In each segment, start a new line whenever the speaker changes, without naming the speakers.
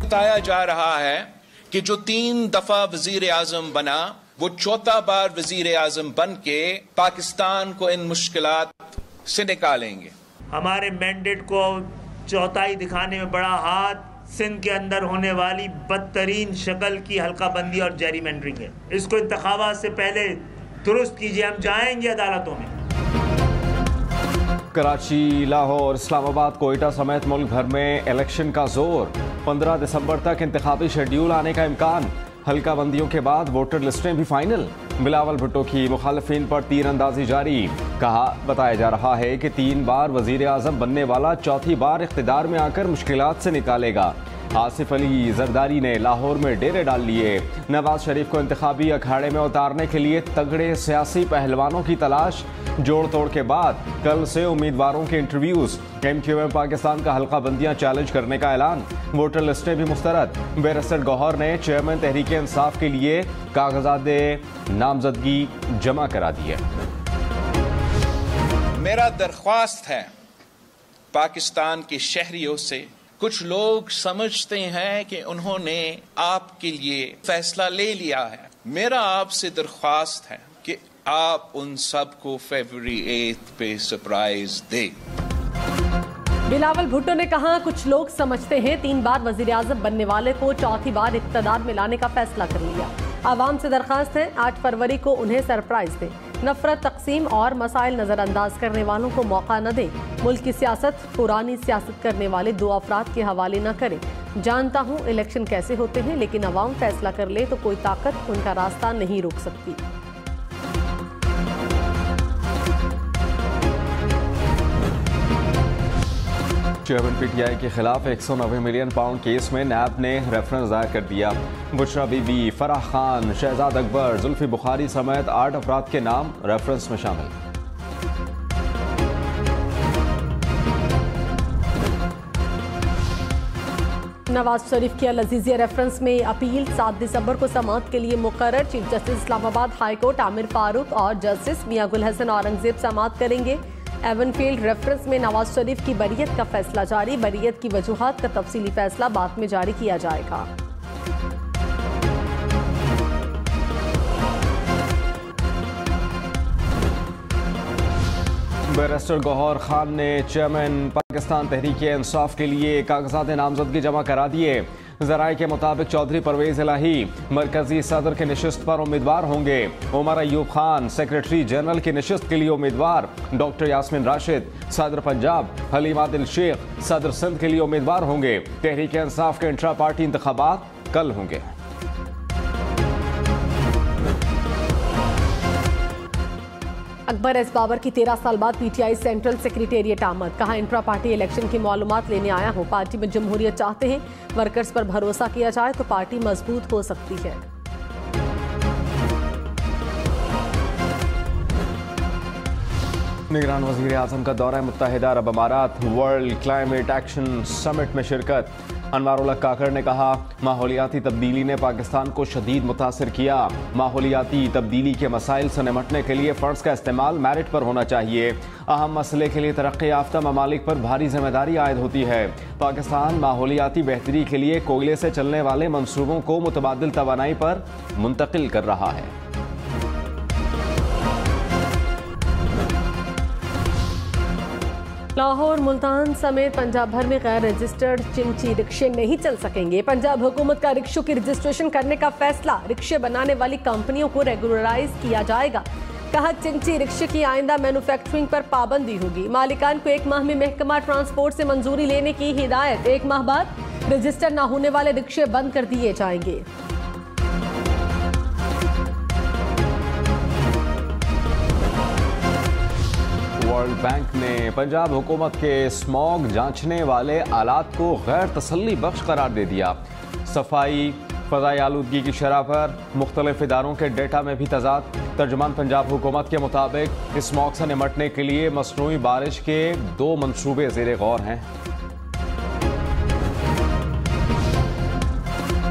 बताया जा रहा है कि जो 3 दफा वजीर आजम बना वो 4था बार वजीर आजम बन के पाकिस्तान को इन मुश्किलात से निकालेंगे।
हमारे मैंडेट को चौथाई दिखाने में बड़ा हाथ सिंध के अंदर होने वाली बदतरीन शक्ल की हल्का बंदी और जेरीमेंडरिंग है। इसको इंतखाबात से पहले दुरुस्त कीजिए, हम जाएंगे अदालतों में।
कराची, लाहौर, इस्लामाबाद, कोयटा समेत मुल्क भर में इलेक्शन का जोर। 15 दिसंबर तक इंतखाबी शेड्यूल आने का इम्कान। हल्का बंदियों के बाद वोटर लिस्टें भी फाइनल। बिलावल भुट्टो की मुखालफिन पर तीर अंदाजी जारी। बताया जा रहा है कि 3 बार वजीर आजम बनने वाला 4थी बार इख्तिदार में आकर मुश्किलात से निकालेगा। आसिफ अली जरदारी ने लाहौर में डेरे डाल लिए। नवाज शरीफ को इंतखाबी अखाड़े में उतारने के लिए तगड़े सियासी पहलवानों की तलाश। जोड़ तोड़ के बाद कल से उम्मीदवारों के इंटरव्यूज। MQM पाकिस्तान का हल्का बंदियां चैलेंज करने का ऐलान। वोटर लिस्टें भी मुस्तरद। बैरिस्टर गौहर ने चेयरमैन तहरीक इंसाफ के लिए कागजात नामजदगी जमा करा दी है।
मेरा दरख्वास्त है पाकिस्तान के शहरियों से, कुछ लोग समझते हैं कि उन्होंने आपके लिए फैसला ले लिया है। मेरा आपसे दरख्वास्त है कि आप उन सब को फरवरी 8 पे सरप्राइज दें।
बिलावल भुट्टो ने कहा, कुछ लोग समझते हैं 3 बार वजीर आजम बनने वाले को 4थी बार इक़्तिदार में लाने का फैसला कर लिया। आवाम से दरख्वास्त है 8 फरवरी को उन्हें सरप्राइज दें। नफरत, तकसीम और मसाइल नजरअंदाज करने वालों को मौका न दें। मुल्क की सियासत पुरानी सियासत करने वाले 2 अफराद के हवाले न करें। जानता हूँ इलेक्शन कैसे होते हैं, लेकिन अवाम फैसला कर ले तो कोई ताकत उनका रास्ता नहीं रोक सकती।
चेयरमैन PTI के खिलाफ 190 मिलियन पाउंड केस में नैब ने रेफरेंस दायर कर दिया। बुशरा बीबी, फराह खान, शहजाद अकबर, जुल्फी बुखारी समेत 8 अफराद के नाम रेफरेंस में शामिल।
नवाज शरीफ की अल-अज़ीज़िया रेफरेंस में अपील 7 दिसंबर को समाअत के लिए मुकर्रर। Chief justice Islamabad high court Aamir Farooq और जस्टिस मियां गुल हसन औरंगजेब समाअत करेंगे। एवनफील्ड रेफरेंस में नवाज शरीफ की बरियत का फैसला जारी। बरियत की वजूहात का तफसीली फैसला बाद में जारी किया जाएगा।
बैरिस्टर गौहर खान ने चेयरमैन पाकिस्तान तहरीक इंसाफ के लिए कागजात नामजदगी जमा करा दिए। ज़राए के मुताबिक चौधरी परवेज इलाही मरकजी सदर के नशिस्त पर उम्मीदवार होंगे। उमर अयूब खान सेक्रेटरी जनरल की नशिस्त के लिए उम्मीदवार। डॉक्टर यास्मीन राशिद सदर पंजाब, हलीम आदिल शेख सदर सिंध के लिए उम्मीदवार होंगे। तहरीक इंसाफ के इंट्रा पार्टी इंतखाबात कल होंगे।
अकबर एस बाबर की 13 साल बाद PTI सेंट्रल सेक्रेटेरिएट आमद। कहा, इंट्रा पार्टी इलेक्शन की मालूमात लेने आया हूं। पार्टी में जमहूरियत चाहते हैं। वर्कर्स पर भरोसा किया जाए तो पार्टी मजबूत हो सकती है।
निगरान वज़ीर आज़म का दौरा मुत्तहिदा अरब अमारात। वर्ल्ड क्लाइमेट एक्शन समिट में शिरकत। अनवारुल्लाह काकड़ ने कहा, माहौलियाती तब्दीली ने पाकिस्तान को शदीद मुतासिर किया। माहौलियाती तब्दीली के मसाइल से निमटने के लिए फंड्स का इस्तेमाल मेरिट पर होना चाहिए। अहम मसले के लिए तरक्की याफ्ता ममालिक पर भारी जिम्मेदारी आयद होती है। पाकिस्तान माहौलियाती बेहतरी के लिए कोयले से चलने वाले मंसूबों को मुतबादिल तवानाई पर मुंतकिल कर रहा है।
लाहौर, मुल्तान समेत पंजाब भर में गैर रजिस्टर्ड चिंची रिक्शे नहीं चल सकेंगे। पंजाब हुकूमत का रिक्शों की रजिस्ट्रेशन करने का फैसला। रिक्शे बनाने वाली कंपनियों को रेगुलराइज किया जाएगा। कहा, चिंची रिक्शे की आइंदा मैन्युफैक्चरिंग पर पाबंदी होगी। मालिकान को 1 माह में महकमा ट्रांसपोर्ट से मंजूरी लेने की हिदायत। 1 माह बाद रजिस्टर न होने वाले रिक्शे बंद कर दिए जाएंगे।
वर्ल्ड बैंक ने पंजाब हुकूमत के स्मॉग जांचने वाले आलात को गैर तसल्ली बख्श करार दे दिया। सफाई, फ़ज़ाई आलूदगी की शरह पर मुख्तलिफ इदारों के डेटा में भी तजाद। तर्जुमान पंजाब हुकूमत के मुताबिक स्मॉग से निमटने के लिए मसनूई बारिश के 2 मंसूबे ज़ेरे गौर हैं।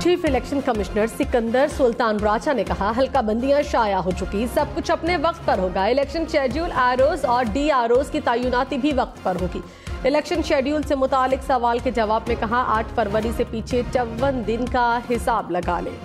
Chief election commissioner Sikandar Sultan Raja ने कहा, हल्का बंदियां शाया हो चुकी, सब कुछ अपने वक्त पर होगा। इलेक्शन शेड्यूल, आरओज और DROs की तैनाती भी वक्त पर होगी। इलेक्शन शेड्यूल से मुतालिक सवाल के जवाब में कहा 8 फरवरी से पीछे 54 दिन का हिसाब लगा लें।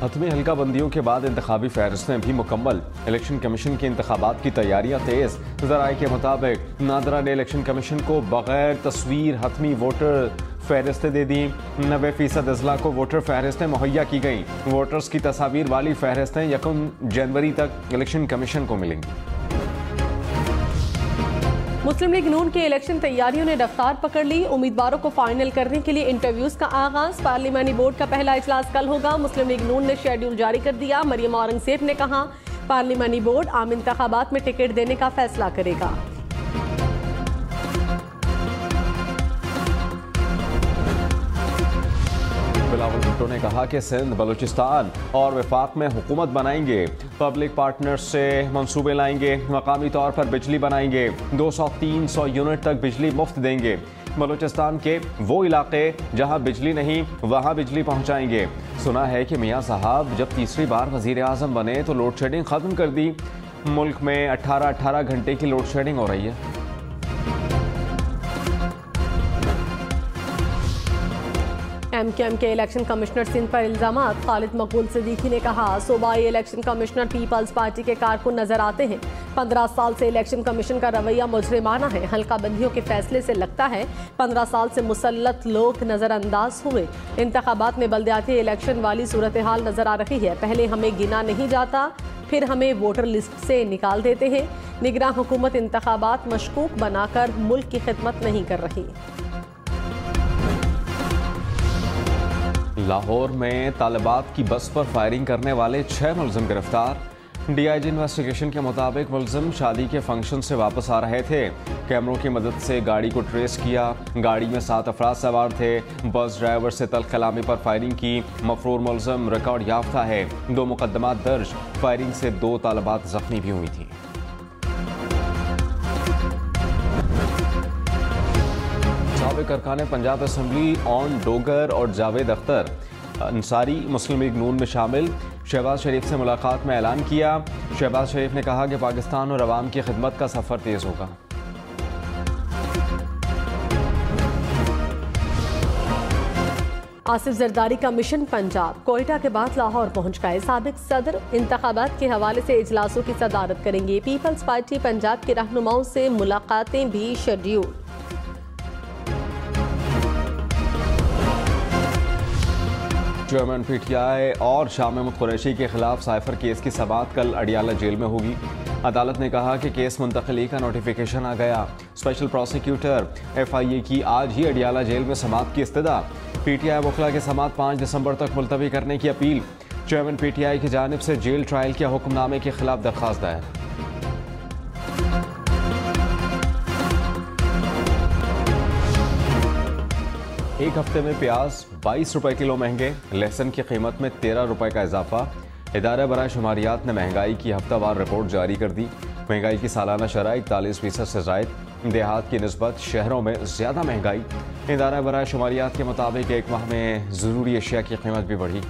हतमी हल्का बंदियों के बाद इंतखाबी फहरिस्तें भी मुकम्मल। इलेक्शन कमीशन की इंतखाबात की तैयारियां तेज। ज़राए के मुताबिक नादरा ने इलेक्शन कमीशन को बगैर तस्वीर हतमी वोटर फहरिस्तें दे दी। 90% अजला को वोटर फहरिस्तें मुहैया की गई। वोटर्स की तस्वीर वाली फहरिस्तें 1 जनवरी तक इलेक्शन कमीशन को मिलेंगी।
मुस्लिम लीग नून के इलेक्शन तैयारियों ने रफ्तार पकड़ ली। उम्मीदवारों को फाइनल करने के लिए इंटरव्यूज का आगाज। पार्लिमानी बोर्ड का पहला इजलास कल होगा। मुस्लिम लीग नून ने शेड्यूल जारी कर दिया। मरियम औरंगजेब ने कहा पार्लिमानी बोर्ड आम इंतखाबात में टिकट देने का फैसला करेगा।
बिलावल भुट्टो ने कहा कि सिंध, बलूचिस्तान और वफाक में हुकूमत बनाएंगे। पब्लिक पार्टनर्स से मंसूबे लाएंगे। मकामी तौर पर बिजली बनाएंगे। 200-300 यूनिट तक बिजली मुफ्त देंगे। बलूचिस्तान के वो इलाके जहां बिजली नहीं वहां बिजली पहुंचाएंगे। सुना है कि मियां साहब जब तीसरी बार वजीर आजम बने तो लोड शेडिंग खत्म कर दी। मुल्क में 18 घंटे की लोड शेडिंग हो रही है।
MKM के इलेक्शन कमिश्नर सिंध पर इल्जामात। खालिद मकबूल सिद्दीकी ने कहा सूबाई इलेक्शन कमिश्नर पीपल्स पार्टी के कारकुन नजर आते हैं। 15 साल से इलेक्शन कमीशन का रवैया मुजरिमाना है। हल्का बंदियों के फैसले से लगता है 15 साल से मुसल्लत लोग नजरअंदाज हुए। इंतखाबात में बल्दियाती इलेक्शन वाली सूरत हाल नजर आ रही है। पहले हमें गिना नहीं जाता, फिर हमें वोटर लिस्ट से निकाल देते हैं। निगरान हुकूमत इंतखाबात मशकूक बनाकर मुल्क की खिदमत नहीं कर रही।
लाहौर में तालिबात की बस पर फायरिंग करने वाले 6 मुलजिम गिरफ्तार। DIG इन्वेस्टिगेशन के मुताबिक मुलजिम शादी के फंक्शन से वापस आ रहे थे। कैमरों की मदद से गाड़ी को ट्रेस किया। गाड़ी में 7 अफराद सवार थे। बस ड्राइवर से तल्ख कलामी पर फायरिंग की। मफरूर मुलजिम रिकॉर्ड याफ्ता है। 2 मुकदमात दर्ज। फायरिंग से 2 तालिबात जख्मी भी हुई थी। साबिक अरकान पंजाब असम्बली ऑन डोगर और जावेद अख्तर अंसारी मुस्लिम लीग नून में शामिल। शहबाज शरीफ से मुलाकात में ऐलान किया। शहबाज शरीफ ने कहा कि पाकिस्तान और अवाम की खिदमत का सफ़र तेज़ होगा।
आसिफ जरदारी का मिशन पंजाब कोयटा के बाद लाहौर पहुंच गए। साबिक सदर इंतखाबात के हवाले से इजलासों की सदारत करेंगे। पीपल्स पार्टी पंजाब के रहनुमाओं से मुलाकातें भी शेड्यूल।
चेयरमैन PTI और शाह महमूद कुरैशी के खिलाफ साइफर केस की समाअत कल अडियाला जेल में होगी। अदालत ने कहा कि केस मुंतकली का नोटिफिकेशन आ गया। स्पेशल प्रोसिक्यूटर FIA की आज ही अडियाला जेल में समाअत की इस्तदा। PTI वकला की समाअत 5 दिसंबर तक मुलतवी करने की अपील। चेयरमैन PTI की जानिब से जेल ट्रायल के हुक्मनामे के खिलाफ दरख्वास्त दायर। एक हफ्ते में प्याज 22 रुपए किलो महंगे। लहसुन की कीमत में 13 रुपए का इजाफा। इदारा बराए शुमारियात ने महंगाई की हफ्तावार रिपोर्ट जारी कर दी। महंगाई की सालाना शरह 41% से ज़ायद। देहात की निस्बत शहरों में ज़्यादा महंगाई। इदारा बराए शुमारियात के मुताबिक एक माह में ज़रूरी अशिया की कीमत भी बढ़ी।